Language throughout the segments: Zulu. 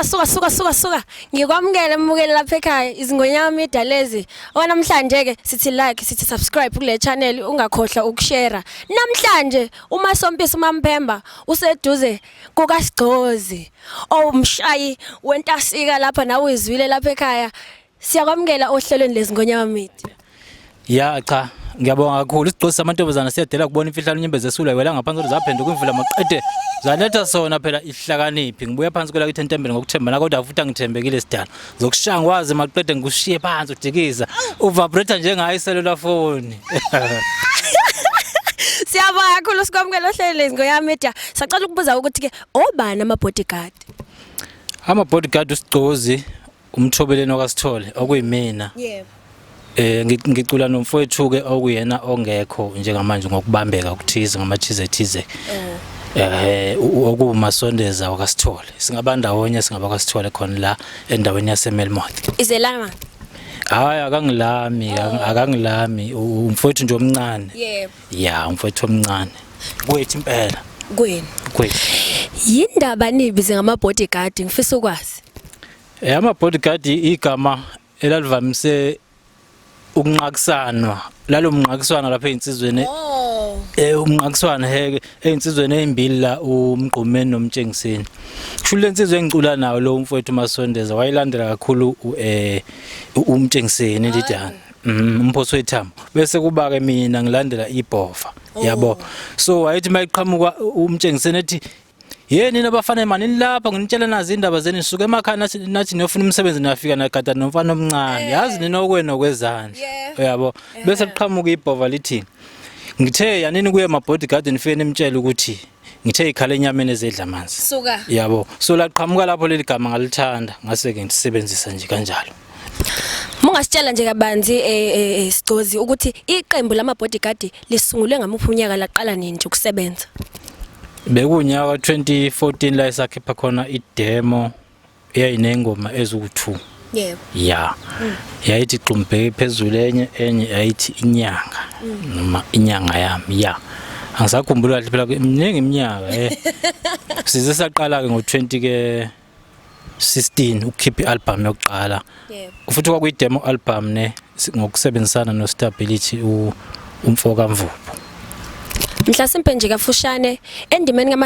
Suka. Ngikwamukele mbukeli lapha ekhaya izingonyama media lezi. Namhlanje ke sithi like, sithi subscribe kule channel ungakhohlwa ukushare. Namhlanje uMasompisi uMaMphemba useduze kukaSigcozi. Umshayi wentasika lapha nawe izwile lapha ekhaya. Siyakwamukela ohlelweni lezingonyama media. Ya cha ngiyabonga kakhulu isigcozi samantombazana siyadela kubona imfihlalo inyembezi esula wela ngaphansi zaphenduka imvula maqede zaletha sona phela ihlakaniphi ngibuya phansi kwela kithi entembele ngokuthembana kodwa futhi angithembekile sidala zokushaya ngwazi maqede ngushiye phansi udikiza uvibrate njengayi cellular phone. Siyabonga kakhulu sikwamukela ohlelweni lezingonyama media. Sacela ukubuza ukuthi ke obani amaBhodigadi? AmaBhodigadi uSigcozi umthobeleni okaSithole okuyimina. Yebo. Ngicula nomfowethu ke okuyena ongekho njengamanje ngokubambeka ukuthize ngamathize okumasondeza okaSithole singabandawonye singaba kaSithole khona la endaweni yaseMelmoth. Izelana hayi akangilami umfowethu nje omncane. Yebo. Ya umfowethu omncane kwethu impela kwenu kwethu. Yindaba nibize ngamaBhodigadi ngifisa ukwazi. AmaBhodigadi igama elalivamise ukunqakisana lalo mnqakiswana lapha einsizweni umnqakiswana heke einsizweni ezimbili la uMgqumeni noMtshengiseni kusho lensizwe engicula nawo lo umfowethu uMasondeza wayilandela kakhulu uMtshengiseni ndidana umphoso wethambo bese kuba ke mina ngilandela iBhova yabo so wayithi mayiqhamuka uMtshengiseni ethi yeni nabafana mani lapha nginitshela nazi indaba zeni nisuke emakhaya nathi niyofuna umsebenzi nafika nagada nomfana omncane yazi ninokwena okwezandla yabo bese kuqhamuka iBhova lithi ngithe yanini kuye amaBhodigadi nifike nimtshela ukuthi ngithe ikhala enyameni ezedla amanzi suka yabo so laqhamuka lapho leli gama ngalithanda ngase ke ngisebenzisa nje kanjalo. Mungasitshela nje kabanzi Sigcozi ukuthi iqembu lamaBhodigadi lisungulwe ngamuphi unyaka laqala nini nje ukusebenza? Bekunyaka 2014 la esakhipha khona idemo eyayinengoma ezu2. Yebo. Ya. Yayithi Xumbheke phezulu enye yayithi inyanga noma inyanga yami ya. Angisakhumbula kahle phela iminingi iminyaka size saqala ke ngo20 ke 16 ukukhipha ialbum yokuqala. Yebo. Futhi kwakuyidemo album ngokusebenzisana noStability umfoka Mvubu. Mhlasimpe nje kafushane endimeni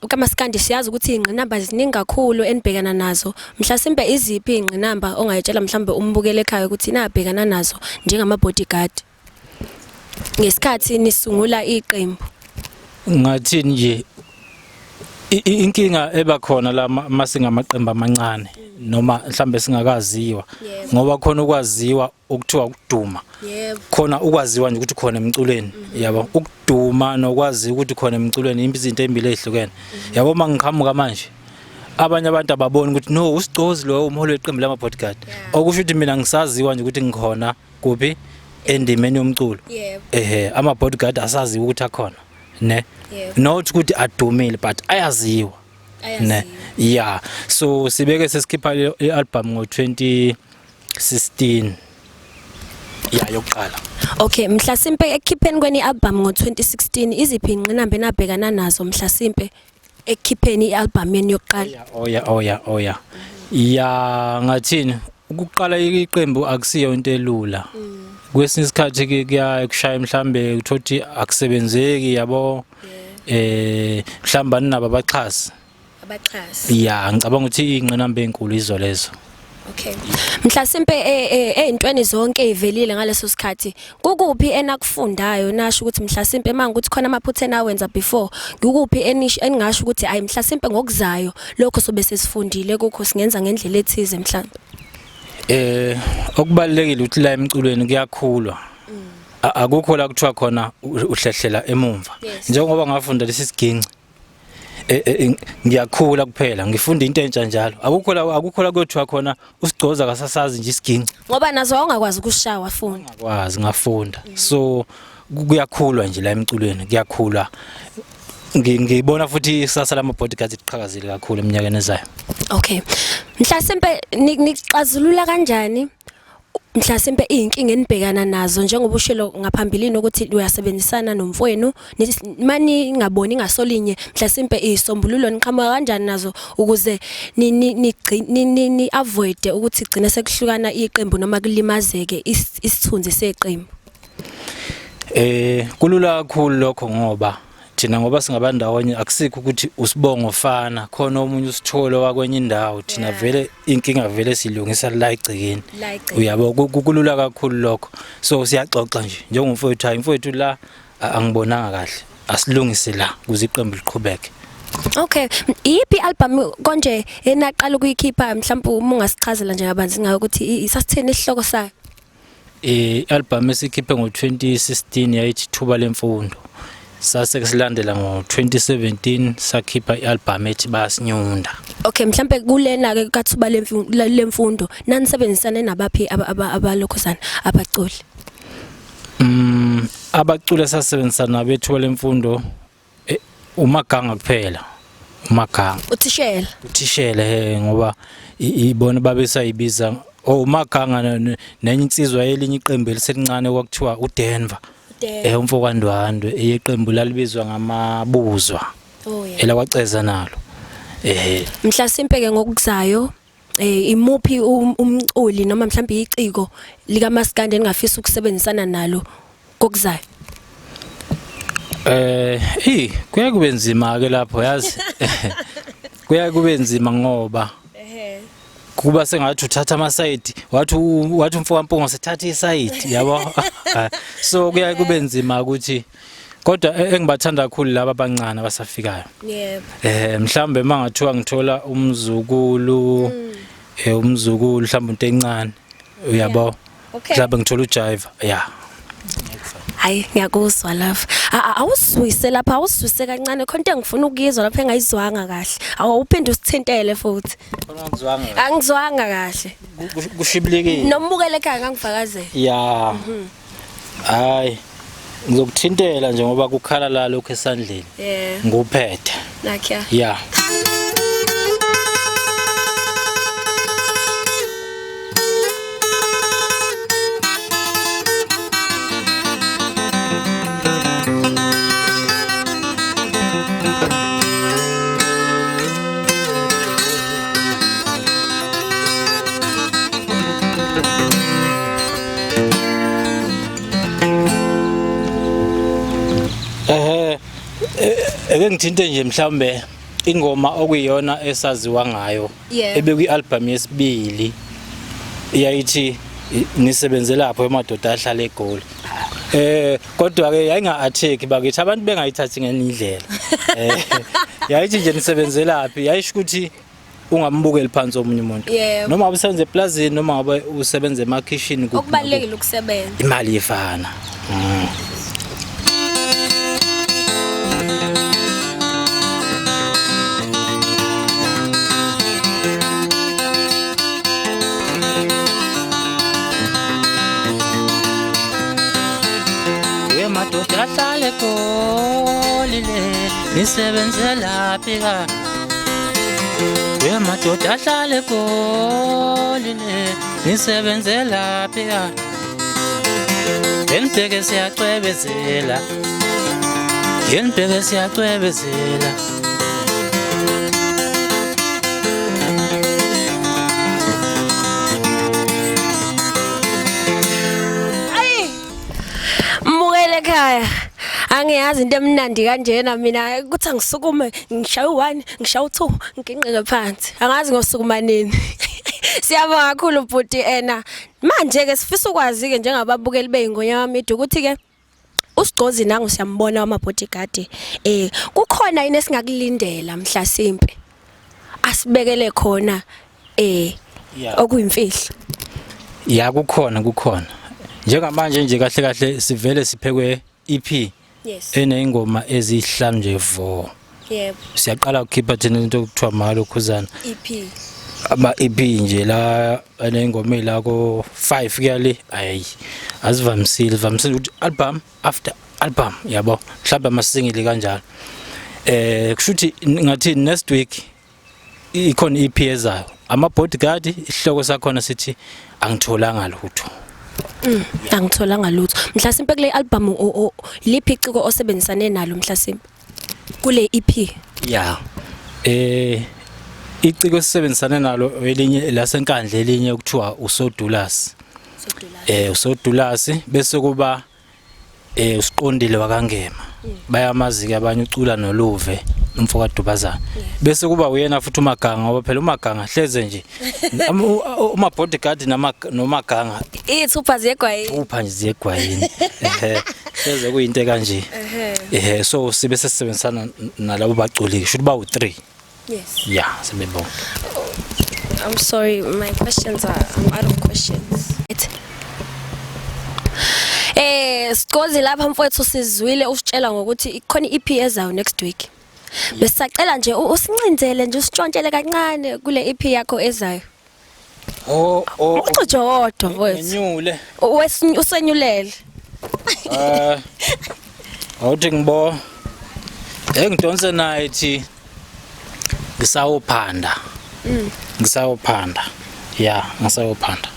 kaMaskandi siyazi ukuthi ingqinamba ziningi kakhulu enibhekana nazo. Mhlasimpe iziphi ingqinamba ongayitshela mhlambe umbukele ekhaya ukuthi nabhekana nazo njengamaBhodigadi ngesikhathi nisungula iqembu? Ngathi nje inkinga ebakhona la masingamaqembu amancane noma mhlambe singakaziwa ngoba khona ukwaziwa ukuthiwa ukuduma khona ukwaziwa nje ukuthi khona emculweni yabo ukuduma nokwazi ukuthi khona emculweni izinto ezimbili ezihlukene yabo mangiqhamuka manje abanye abantu ababona ukuthi no uSigcozi lo umholi weqembu lamaBhodigadi okusho ukuthi mina ngisaziwa nje ukuthi ngikhona kuphi endimeni yomculo amaBhodigadi asaziwa ukuthi akhona ne not ukuthi adumile but ayaziwa ne yeah so sibeke sesikhipha ialbum ngo2016 ya yokuqala. Okay mhlasimpe ekhipheni kweni album ngo2016 iziphi ingqinamba enabhekana nazo mhlasimpe ekhipheni ialbum yeni yokuqala? Oya ya ngathini ukuqala iqembu akusiyo into elula kwesinye isikhathi kushaya mhlambe uthothi akusebenzeki yabo mhlamba ninabo abaxhasi ya ngicabanga ukuthi ingqinamba enkulu izo lezo. Okay mhlasimpe ezintweni zonke ezivelile ngaleso sikhathi kukuphi enakufundayo nasho ukuthi mhlasimpe manje ukuthi khona amaphutha enawenza before kukuphi eningasho ukuthi ayi mhlasimpe ngokuzayo lokho sobe sesifundile kukho singenza ngendlela ethize mhlambe? Okubalekile ukuthi la emculweni kuyakhulwa akukho la kuthiwa khona uhlehlela emumva njengoba ngafunda lesi siginci ngiyakhula kuphela ngifunda into entsha njalo akukho la kuthiwa khona uSigcozi akasasazi nje isiginci ngoba nazo ungakwazi ukushaya wafunda ngakwazi ngafunda so kuyakhulwa nje la emculweni kuyakhulwa ngibona futhi isasa lamaBhodigadi liqhakazile kakhulu eminyakeni ezayo. Okay mhlasimpe nixazulula kanjani mhlasimpe inkinga enibhekana nazo njengoba ushilo ngaphambilini ukuthi uyasebenzisana nomfowenu mani ngaboni ngasolinye mhlasimpe isombululo niqhamuka kanjani nazo ukuze ni avoid ukuthi igcine sekuhlukana iqembu noma kulimazeke isithunzi seqembu? Kulula kakhulu lokho ngoba thina ngoba singabandawonye akusikho ukuthi usibongo fana khona omunye usitholo wakwenye indawo thina vele inkinga vele silungisa la igcikeni uyabo kulula kakhulu lokho so siyaxoxa nje njengomfowethu hayi mfowethu la angibonanga kahle asilungise la kuze iqembu liqhubeke. Okay, iphi album konje enaqala ukuyikhipha mhlawumbe uma ungasichazela nje kabanzi ngayo ukuthi isasitheni isihloko sayo? Album esikhiphe ngo2016 yayithi Thuba Lemfundo. Sase kusilandela ngo2017 sakhipha ialbum ethi Basinyunda. Okay, mhlambe kulena ke kaThuba Lemfundo nanisebenzisane nabaphi abalokhosana abaculi? Abaculi sasebenzisana bethuba lemfundo umaganga kuphela. Umaganga. Uthishela ngoba ibona babesayibiza umaganga nenye insizwa elinye iqembu eliselincane kwakuthiwa uDenver. Umfokandwandwe iqembu lalibizwa ngamaBuzwa. Elakwaceza nalo. Mhlasimpe ke ngokuzayo imuphi umculi noma mhlambe iciko likaMaskandi engafisa ukusebenzisana nalo kokuzayo? Kuya kube nzima ke lapho yazi. Kuya kube nzima ngoba kuba sengathi uthatha ama side wathi umfokampunga sethatha iside yabo. So kuya kube nzima ukuthi kodwa engibathanda kakhulu laba abancane abasafikayo. Yebo. Mhlambe mangathiwa ngithola umzukulu umzukulu mhlambe into encane uyabo. Mhlambe ngithola uJive hayi ngiyakuzwa love. Awusizwise lapha awusizwise kancane khona into engifuna ukuyizwa lapha engayizwanga kahle. Awuphinde usithintele futhi. Angizwanga kahle. Kushibilekile. Nombukele ekhaya ngangifakazela. Yeah. Hayi ngizokuthintela nje ngoba kukhala la lokho esandleni. Nguphethe. Nakya. Yeah. Ngithinte nje mhlambe ingoma okuyiyona esaziwa ngayo ebekuyialbum yesibili iyayithi nisebenze lapho emadoda ahlala eGoli. Kodwa ke yayinga attack bakithi abantu bengayithathi ngenindlela. Yayithi nje nisebenze laphi yayisho ukuthi ungambukeli phansi omunye umuntu noma usebenza eplazini noma ngabe usebenza emakitchen okubalekile ukusebenza imali ifana. Madoda ahlala eGoli nisebenze laphi ka madoda ahlala eGoli nisebenze laphi ka ngenibheke siyacwebezela ekhaya angiyazi into emnandi kanjena mina kuthi ngisukume ngishaya u1 ngishaya u2 nginqeke phansi angazi ngosukuma nini. Siyabonga kakhulu bhuti manje ke sifisa ukwazi ke njengababukeli beingonyama media ukuthi ke uSigcozi nangu siyambona wamaBhodigadi kukhona yini esingakulindela mhla simpe asibekele khona okuyimfihlo? Ya kukhona njengamanje nje kahle kahle sivele siphekwe EP eneyingoma ezihlanu nje vo. Yebo. Siyaqala ukukhipha thina into okuthiwa Malokhuzana. EP. Ama EP nje la eneyingoma elako 5 kuyale ayi azivamisile ukuthi album after album yabo mhlawumbe amasingle kanjalo. Kushuthi ngathi next week ikhona EP ezayo amaBhodigadi isihloko sakhona sithi angitholanga lutho. Angitholanga lutho. Mhlasimpe kule album liphi iciko osebenzisane nalo mhlasimpe? Kule EP. Yeah. Iciko esebenzisane nalo elinye lasenkandla elinye ukuthiwa uSodulasi. uSodulasi bese kuba usiqondile wakangema. Bayamazi ke abanye ucula noLuve umfoka Dubazana. Bese kuba uyena futhi uMaganga ngoba phela uMaganga hleze nje. umaBhodigadi noMaganga Ithupha ziyegwayini. Upha nje ziyegwayini. Hleze kuyinto kanje. So sibe sesebenzisana nalabo baculi should ba u3. Yes. Yeah, sebebo. I'm sorry, my questions I'm out of questions. Sikozi lapha mfowethu sizwile usitshela ngokuthi ikhona iEP ezayo next week. Besacela nje usincinzele nje usitshontshele kancane kule EP yakho ezayo. Ucojo wodwa mfowethu. Ngenyule. Usenyulele. Awuthi ngibo. Engidonse night ngisawuphanda. Ngisawuphanda. Yeah, ngisawuphanda.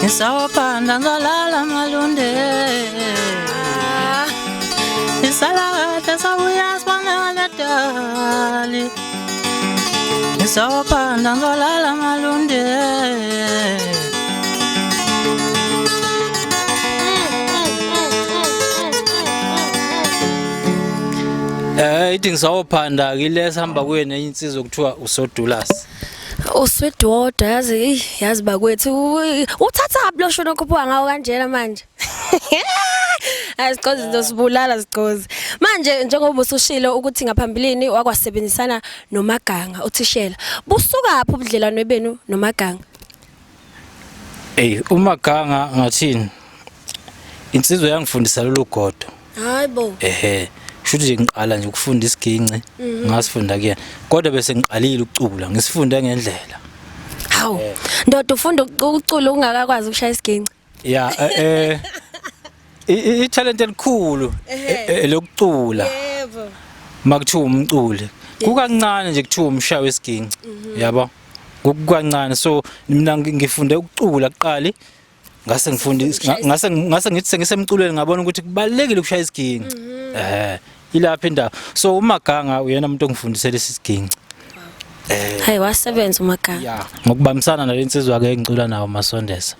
Nisawuphanda ngolala malunde Nisalakahla sabuya sibona ladali Nisawuphanda ngolala malunde Ithi ngisawuphanda kilesa hamba kuye neinsizwe ukuthiwa uSodulasi. Uswedoda yazi bakwethu uthatha upload nokhupha ngawo kanjena manje. Asikozi ndosibulala sikozi. Manje njengoba usushilo ukuthi ngaphambilini wakwasebenzisana noMaganga uthishela. Busuka apho ubudlelwane benu noMaganga? uMaganga ngathini? Insizwe yangifundisa lolu godo. Hayibo. Shuthi ngiqala nje ukufunda isiginci ngasifunda kuyena kodwa bese ngiqalile ukucula ngisifunda ngendlela. Hawu ndoda ufunda ukucula ungakakwazi ukushaya isiginci? Yeah I talent elikhulu lokucula. Yebo. Makuthiwa umculi kukancane nje kuthiwa umshayo wesiginci yabo kukancane so mina ngifunde ukucula kuqali ngase ngifundisa ngase ngithi sengisemculweni ngabona ukuthi kubalekile ukushaya isiginci. Ilapha indawo so uMaganga uyena umuntu ongifundisela isiginci. Hayi wasebenza uMaganga. Yeah ngokubambisana nalensizwa ake ngicula nawo uMasondeza.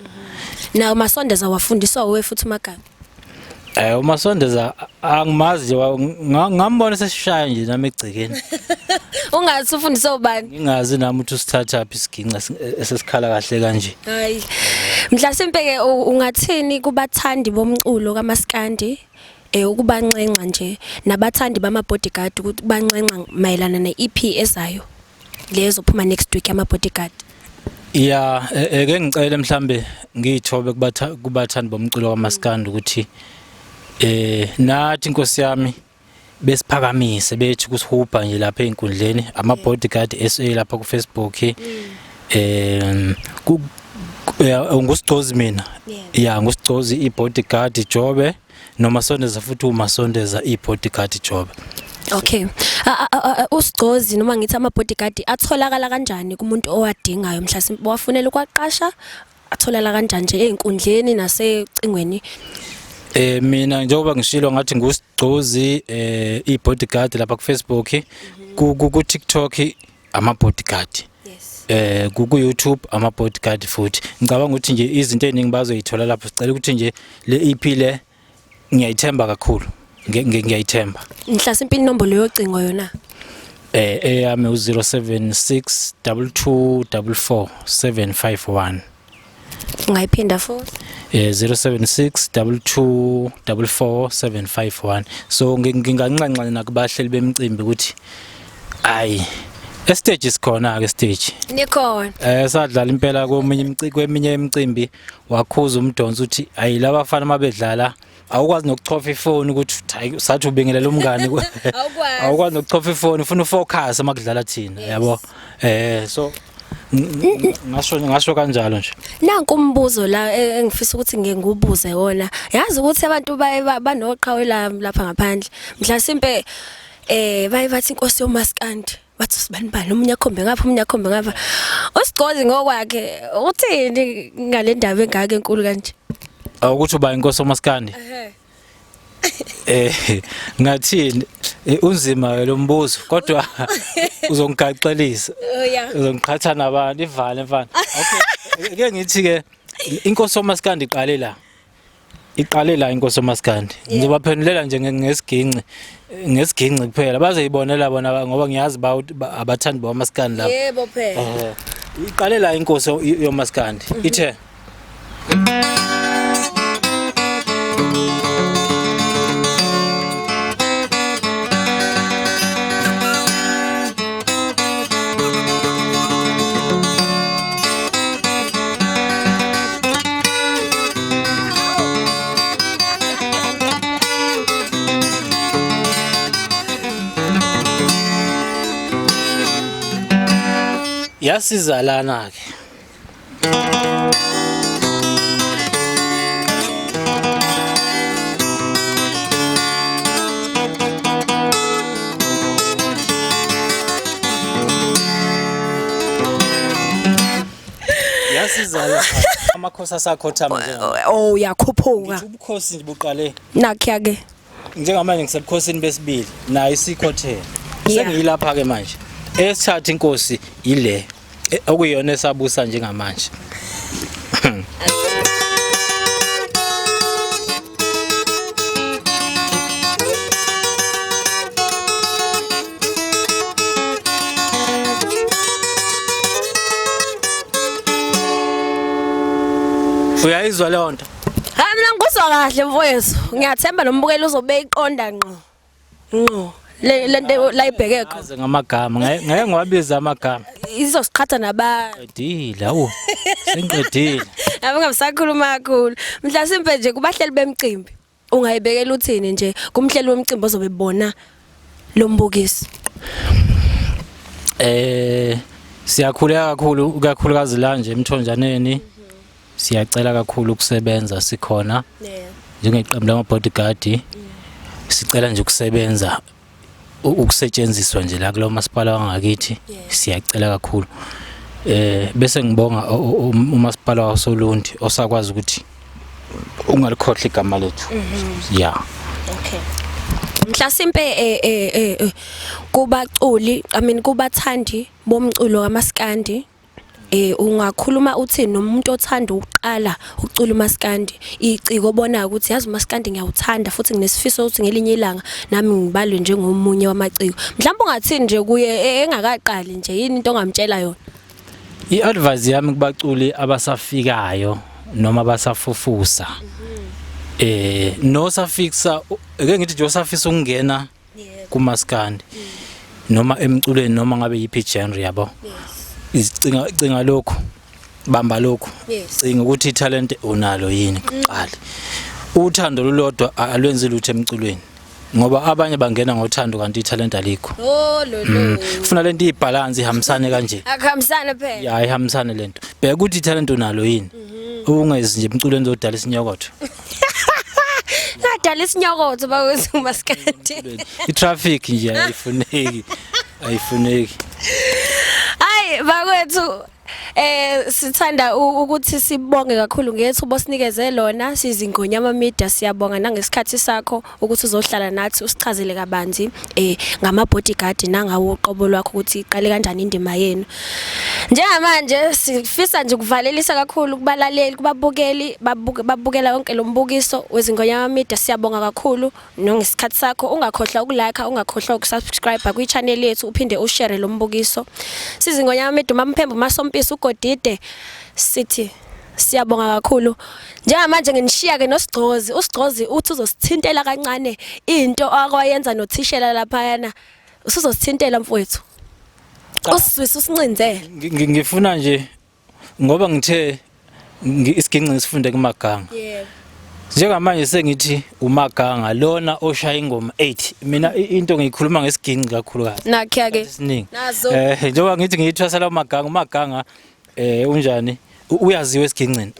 Nawo uMasondeza wafundiswa uwe futhi uMaganga? uMasondeza angimazi ngambona sesishaya nje nami egcikeni. Ungathi ufundiswa ubani? Ngingazi nami ukuthi usithatha apha isiginci esesikhala kahle kanje. Hayi. Mhlasimpe ke ungathini kubathandi bomculo kaMaskandi? Ukubancenca nje nabathandi bamaBhodigadi ukuthi bancenca mayelana neEP ezayo lezo phuma next week yamaBhodigadi. Yeah eke ngicela mhlambe ngiyithobe kubathandi bomculo kaMaskandi ukuthi nathi inkosi yami besiphakamise bethi kusihupha nje lapha einkundleni amaBhodigadi SA lapha ku Facebook ngusigcozi mina. Yeah ngusigcozi iBhodigadi Jobe noMasondeza futhi uMasondeza iBhodigadi Jobe. Okay. Usigcozi noma ngithi amaBhodigadi atholakala kanjani kumuntu owadingayo mhlasimpe wafunela ukwaqasha atholakala kanjani nje einkundleni nasecingweni? Mina njengoba ngishilo ngathi ngusigcozi iBhodigadi lapha ku Facebook ku TikTok amaBhodigadi. Ku YouTube amaBhodigadi futhi ngicabanga ukuthi nje izinto eziningi bazoyithola lapho sicela ukuthi nje le EP le ngiyayithemba kakhulu ngiyayithemba. Mhlasimpe inombolo yocingo yona eyami u076 2244 751. Ungayiphinda futhi 076 2244 751. So ngingancanca nakubahleli bemicimbi ukuthi ayi Stage sikhona ke stage. Nikhona. Sadlala impela kweminye imicimbi wakhuza umdonso uthi ayi laba bafana mabedlala awukwazi nokuchofa ifoni ukuthi hayi sathi ubingelela umngane awukwazi nokuchofa ifoni ufuna ufocus makudlala thina yabo so ngasho kanjalo nje. Nanku umbuzo la engifisa ukuthi ngibuze wona. Yazi ukuthi abantu banoqhawe lapha ngaphandle. Mhlasimpe baye bathi inkosi yoMaskandi. Bathi sibanibani omunye akhombe ngapha. Usigcozi ngokwakhe uthini ngale ndaba engaka enkulu kanje? Ukuthi uba inkosi yoMaskandi. Ngathini unzima lo mbuzo kodwa uzongigaxelisa. Uzongiqhatha nabantu ivale mfana. Okay ke ngithi ke inkosi yoMaskandi iqale la inkosi yoMaskandi. Ngizobaphendulela nje ngesiginci kuphela bazeyibonela bona ngoba ngiyazi abathandi bamaskandi lapha. Yebo phela. Iqale la inkosi yoMaskandi ithe yasizalana ke yasizalana amakhosi asakhothama nje yakhuphuka ubukhosi nje buqale nakhe ke njengamanje ngisebukhosini besibili nayo isikhothela sengiyilapha ke manje esithatha inkosi ile okuyona esabusa njengamanje. Uyayizwa leyo nto? Mina ngikuzwa kahle mfowethu. Ngiyathemba nombukelo uzobe iqonda ngqo. Lento la ibhekekho aze ngamagama ngeke ngiwabiza amagama izosiqhatha nabantu qedile awu sengiqedile abangasakhuluma kakhulu mhlasimpe nje kubahleli bemicimbi ungayibekela uthini nje kumhleli wemicimbi ozobe bona lombukiso siyakhuleka kakhulukazi la nje emthonjaneni siyacela kakhulu ukusebenza sikhona njengeqembu lwamaBhodigadi sicela nje ukusebenza ukusetshenziswa nje la kulo masipala wangakithi siyacela kakhulu bese ngibonga umasipala waSolundi osakwazi ukuthi ungalikhohle igama lethu okay mhlasimpe kubaculi kubathandi bomculo kaMaskandi ungakhuluma uthini nomuntu othanda ukuqala ucula uMaskandi iciko bona ukuthi yazi uMaskandi ngiyawuthanda futhi nginesifiso ukuthi ngelinye ilanga nami ngibalwe njengomunye wamaciko mhlawumbe ungathini nje kuye engakaqali nje yini into ongamtshela yona iadvice yami kubaculi abasafikayo noma basafufusa no safixa ake ngithi nje osafisa ukungena kuMaskandi noma emculweni noma ngabe yipi genre yabo icinga lokho bamba lokho cinga ukuthi italent unalo yini kuqala uthando lolodwa alwenzi lutho emculweni ngoba abanye bangena ngothando kanti italent alikho ufuna lento ibalance ihambisane kanje akuhambisane phela ya ihambisane lento bheka ukuthi italent unalo yini ungezi nje emculweni zodala isinyokotho ngadala isinyokotho bakwethu uMaskandi itraffic nje ayifuneki bakwethu sithanda ukuthi sibonge kakhulu ngethuba osinikeze lona sizingoNyama siyabonga nangesikhathi sakho ukuthi uzohlala nathi usichazele kabanzi ngamaBhodigadi nangawo uqobo lwakho ukuthi iqale kanjani indima yenu njengamanje sifisa nje ukuvalelisa kakhulu kubalaleli kubabukeli babukela yonke lo mbukiso wezingoNyama siyabonga kakhulu nongesikhathi sakho ungakhohlwa ukulike ungakhohlwa ukusubscribe kwi channel yethu uphinde ushare lo mbukiso sizingoNyama uMamphembu Masompisi uGodide sithi siyabonga kakhulu njengamanje nginishiya ke noSigcozi uSigcozi uthi uzosithintela kancane into akwayenza nothishela lapha yana usuzosithintela mfowethu Usizwisa usincinze. ngifuna nje ngoba ngithe isiginci sifunde kuMaganga. Yebo. Njengamanje sengithi uMaganga lona oshaya ingoma 8. Mina into ngiyikhuluma ngesiginci kakhulukazi. Nakhe ke. Isiningi. Nazo. Njengoba ngithi ngiyithwasela uMaganga unjani uyaziwa esigincini.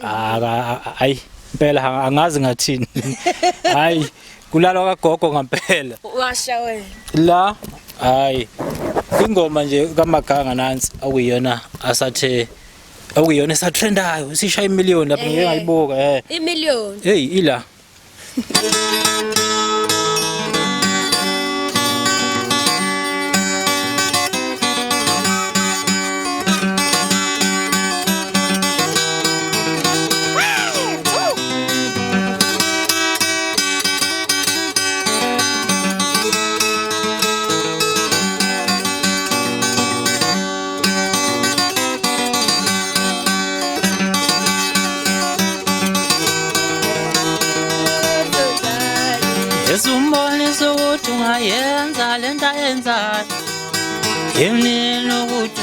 Hayi impela angazi ngathini. Hayi kulalwa kagogo ngampela. Washa wena. La hayi ingoma nje kaMaganga nansi okuyiyona asathe okuyiyona esatrendayo sishaya imiliyoni lapha ngeke ngayibuka Imiliyoni. hey ila Esumboniso ukuthi ungayenza lento ayenzayo. Yemnini ukuthi